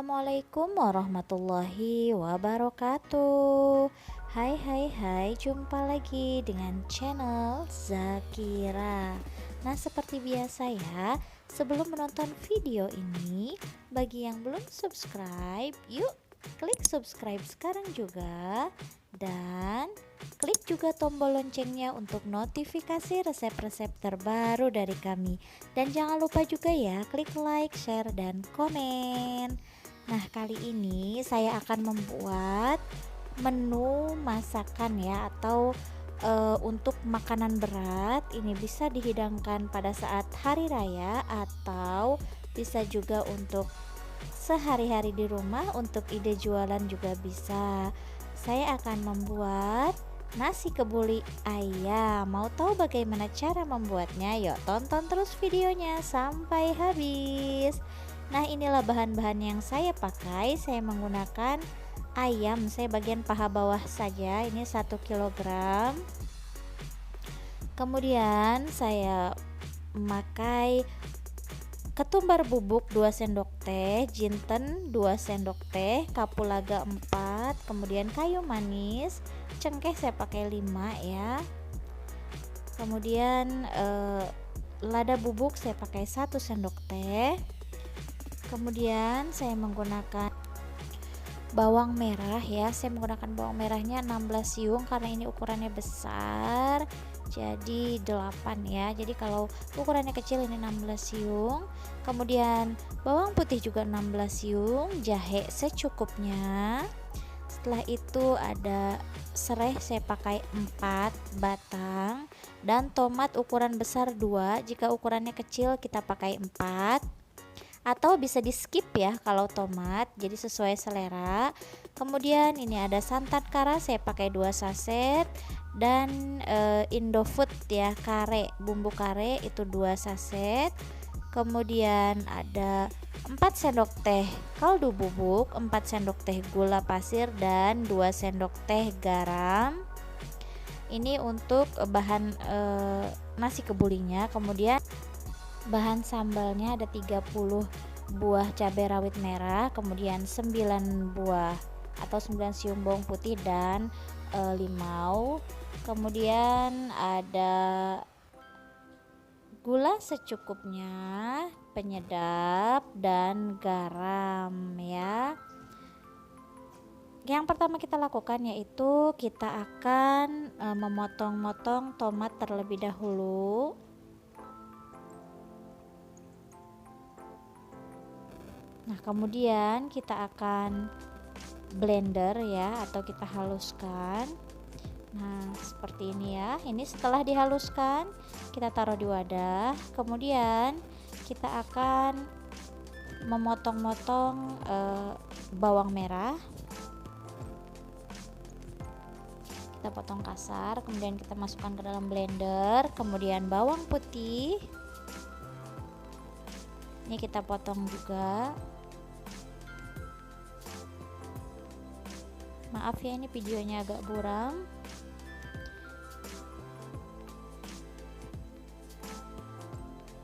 Assalamualaikum warahmatullahi wabarakatuh. Hai, jumpa lagi dengan channel Zakira. Nah, seperti biasa ya, sebelum menonton video ini, bagi yang belum subscribe, yuk klik subscribe sekarang juga. Dan klik juga tombol loncengnya untuk notifikasi resep-resep terbaru dari kami. Dan jangan lupa juga ya klik like, share, dan komen. Nah, kali ini saya akan membuat menu masakan ya, atau untuk makanan berat. Ini bisa dihidangkan pada saat hari raya atau bisa juga untuk sehari-hari di rumah, untuk ide jualan juga bisa. Saya akan membuat nasi kebuli ayam. Mau tahu bagaimana cara membuatnya? Yuk tonton terus videonya sampai habis. Nah, inilah bahan-bahan yang saya pakai. Saya menggunakan ayam, saya bagian paha bawah saja, ini 1 kilogram. Kemudian saya memakai ketumbar bubuk 2 sendok teh, jinten 2 sendok teh, kapulaga 4, kemudian kayu manis, cengkeh saya pakai 5 ya. Kemudian lada bubuk saya pakai 1 sendok teh. Kemudian saya menggunakan bawang merah ya, saya menggunakan bawang merahnya 16 siung karena ini ukurannya besar, jadi 8 ya. Jadi kalau ukurannya kecil ini 16 siung. Kemudian bawang putih juga 16 siung, jahe secukupnya. Setelah itu ada serai saya pakai 4 batang, dan tomat ukuran besar 2. Jika ukurannya kecil kita pakai 4, atau bisa di skip ya kalau tomat, jadi sesuai selera. Kemudian ini ada santan kara saya pakai 2 saset, dan Indofood ya, kare, bumbu kare itu 2 saset. Kemudian ada 4 sendok teh kaldu bubuk, 4 sendok teh gula pasir, dan 2 sendok teh garam. Ini untuk bahan nasi kebulinya. Kemudian bahan sambalnya ada 30 buah cabai rawit merah, kemudian 9 buah atau 9 siung bawang putih, dan limau. Kemudian ada gula secukupnya, penyedap, dan garam ya. Yang pertama kita lakukan yaitu kita akan memotong-motong tomat terlebih dahulu. Nah, kemudian kita akan blender ya, atau kita haluskan. Nah, seperti ini ya. Ini setelah dihaluskan, kita taruh di wadah. Kemudian kita akan memotong-motong bawang merah. Kita potong kasar, kemudian kita masukkan ke dalam blender. Kemudian bawang putih, ini kita potong juga. Maaf ya, ini videonya agak buram.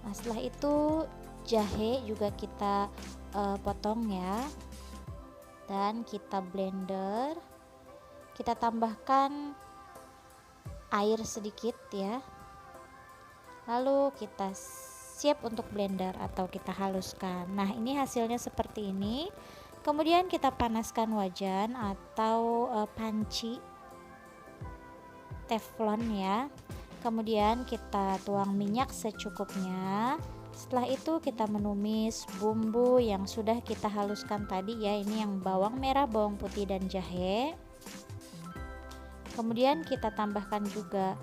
Nah, setelah itu jahe juga kita potong ya, dan kita blender. Kita tambahkan air sedikit ya, lalu kita siap untuk blender atau kita haluskan. Nah, ini hasilnya seperti ini. Kemudian kita panaskan wajan atau panci teflon ya. Kemudian kita tuang minyak secukupnya. Setelah itu kita menumis bumbu yang sudah kita haluskan tadi ya. Ini yang bawang merah, bawang putih, dan jahe. Kemudian kita tambahkan juga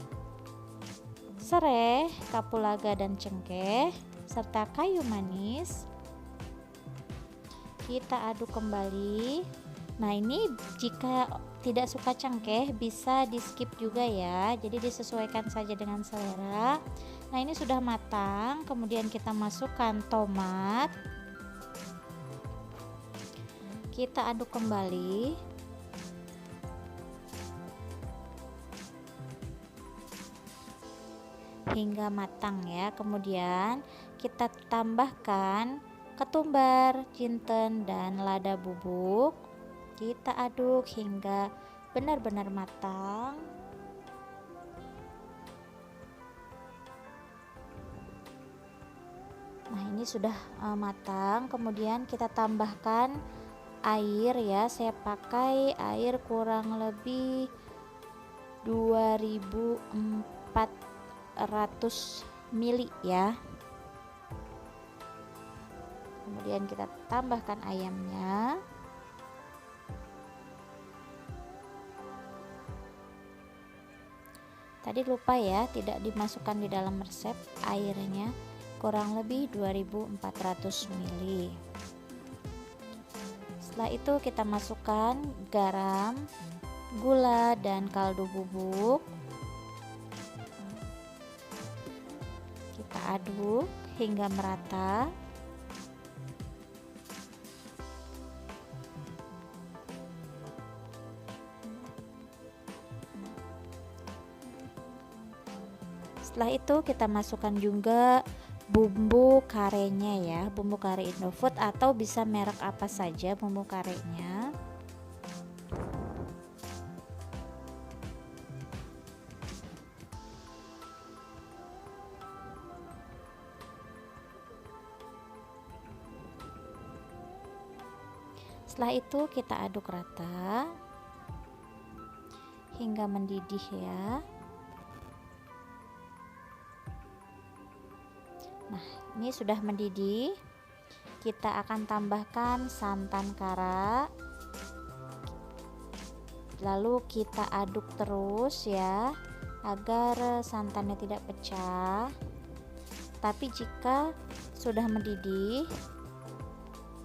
serai, kapulaga, dan cengkeh, serta kayu manis. Kita aduk kembali. Nah, ini jika tidak suka cengkeh bisa di skip juga ya, jadi disesuaikan saja dengan selera. Nah, ini sudah matang. Kemudian kita masukkan tomat, kita aduk kembali hingga matang ya. Kemudian kita tambahkan ketumbar, jinten, dan lada bubuk. Kita aduk hingga benar-benar matang. Nah, ini sudah matang. Kemudian kita tambahkan air ya. Saya pakai air kurang lebih 2400 ml ya. Kemudian kita tambahkan ayamnya. Tadi lupa ya, tidak dimasukkan di dalam resep airnya, kurang lebih 2400 ml. Setelah itu kita masukkan garam, gula, dan kaldu bubuk. Kita aduk hingga merata. Setelah itu kita masukkan juga bumbu karenya ya, bumbu kare Indofood atau bisa merek apa saja bumbu karenya. Setelah itu kita aduk rata hingga mendidih ya. Nah, ini sudah mendidih. Kita akan tambahkan santan kara. Lalu kita aduk terus ya, agar santannya tidak pecah. Tapi jika sudah mendidih,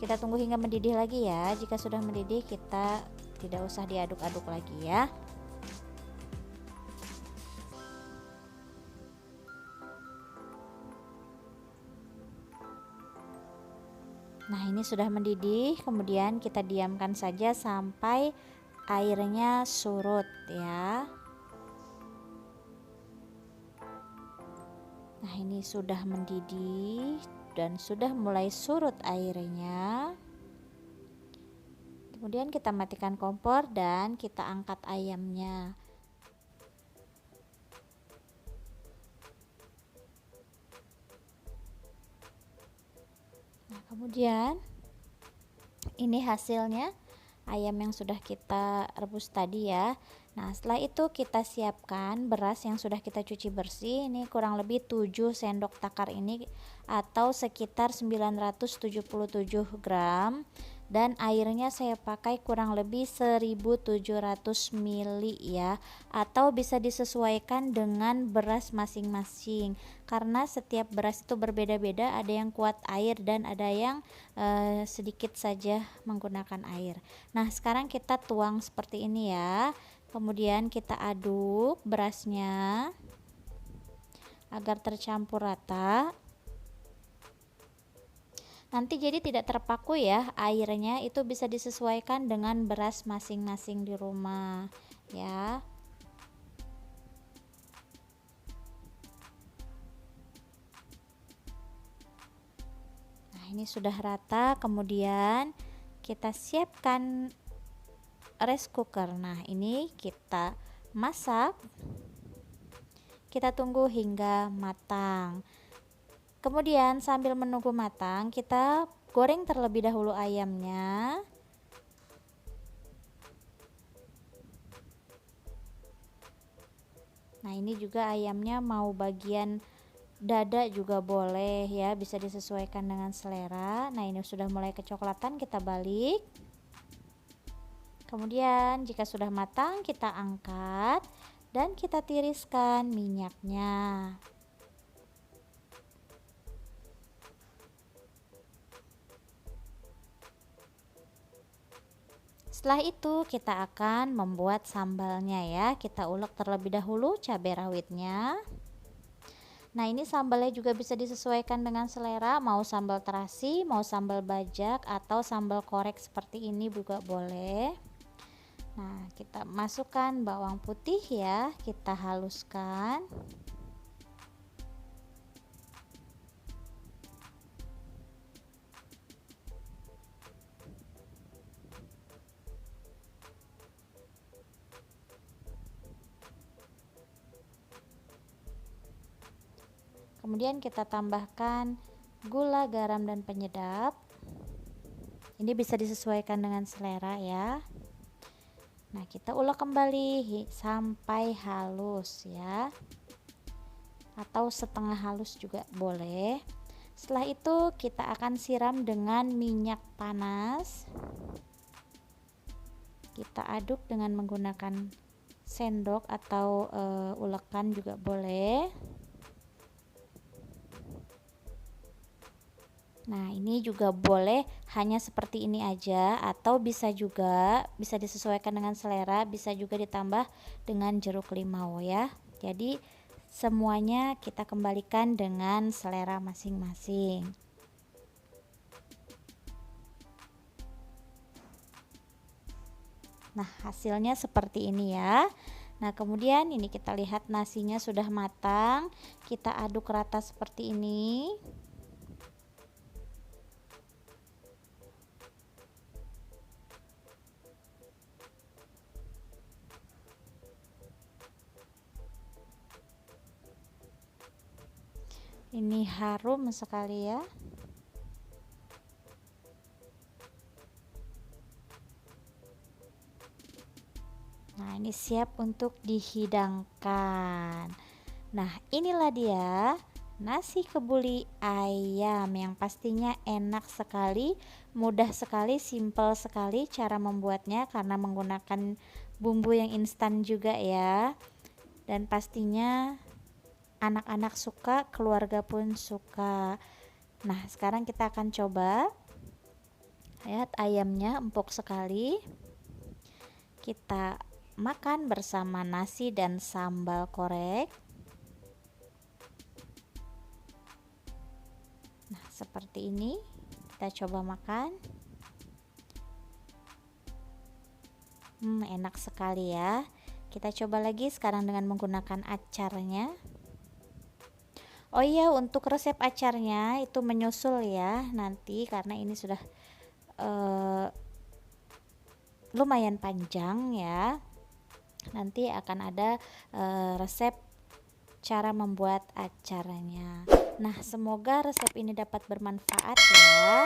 kita tunggu hingga mendidih lagi ya. Jika sudah mendidih, kita tidak usah diaduk-aduk lagi ya. Nah, ini sudah mendidih, kemudian kita diamkan saja sampai airnya surut ya. Nah, ini sudah mendidih dan sudah mulai surut airnya. Kemudian kita matikan kompor dan kita angkat ayamnya. Nah, kemudian ini hasilnya ayam yang sudah kita rebus tadi ya. Nah, setelah itu kita siapkan beras yang sudah kita cuci bersih. Ini kurang lebih 7 sendok takar ini atau sekitar 977 gram. Dan airnya saya pakai kurang lebih 1700 ml ya, atau bisa disesuaikan dengan beras masing-masing karena setiap beras itu berbeda-beda, ada yang kuat air dan ada yang sedikit saja menggunakan air. Nah, sekarang kita tuang seperti ini ya, kemudian kita aduk berasnya agar tercampur rata. Nanti jadi tidak terpaku ya, airnya itu bisa disesuaikan dengan beras masing-masing di rumah ya. Nah, ini sudah rata, kemudian kita siapkan rice cooker. Nah, ini kita masak, kita tunggu hingga matang. Kemudian sambil menunggu matang, kita goreng terlebih dahulu ayamnya. Nah, ini juga ayamnya mau bagian dada juga boleh ya, bisa disesuaikan dengan selera. Nah, ini sudah mulai kecoklatan, kita balik. Kemudian jika sudah matang, kita angkat dan kita tiriskan minyaknya. Setelah itu kita akan membuat sambalnya ya. Kita ulek terlebih dahulu cabai rawitnya. Nah, ini sambalnya juga bisa disesuaikan dengan selera, mau sambal terasi, mau sambal bajak atau sambal korek seperti ini juga boleh. Nah, kita masukkan bawang putih ya, kita haluskan. Kemudian kita tambahkan gula, garam, dan penyedap. Ini bisa disesuaikan dengan selera ya. Nah, kita ulek kembali sampai halus ya, atau setengah halus juga boleh. Setelah itu kita akan siram dengan minyak panas. Kita aduk dengan menggunakan sendok atau ulekan juga boleh. Nah, ini juga boleh hanya seperti ini aja, atau bisa disesuaikan dengan selera, bisa juga ditambah dengan jeruk limau ya. Jadi semuanya kita kembalikan dengan selera masing-masing. Nah, hasilnya seperti ini ya. Nah, kemudian ini kita lihat nasinya sudah matang. Kita aduk rata seperti ini. Ini harum sekali ya. Nah, ini siap untuk dihidangkan. Nah, inilah dia nasi kebuli ayam yang pastinya enak sekali, mudah sekali, simple sekali cara membuatnya karena menggunakan bumbu yang instan juga ya. Dan pastinya anak-anak suka, keluarga pun suka. Nah, sekarang kita akan coba. Lihat ayamnya empuk sekali. Kita makan bersama nasi dan sambal korek. Nah, seperti ini. Kita coba makan. Enak sekali ya. Kita coba lagi sekarang dengan menggunakan acarnya. Oh iya, untuk resep acarnya itu menyusul ya nanti, karena ini sudah lumayan panjang ya. Nanti akan ada resep cara membuat acaranya. Nah, semoga resep ini dapat bermanfaat ya.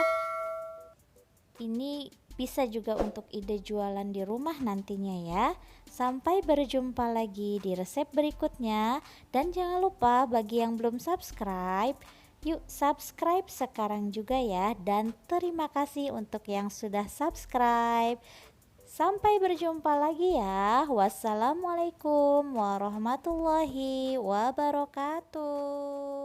Ini bisa juga untuk ide jualan di rumah nantinya ya. Sampai berjumpa lagi di resep berikutnya. Dan jangan lupa bagi yang belum subscribe, yuk subscribe sekarang juga ya. Dan terima kasih untuk yang sudah subscribe. Sampai berjumpa lagi ya. Wassalamualaikum warahmatullahi wabarakatuh.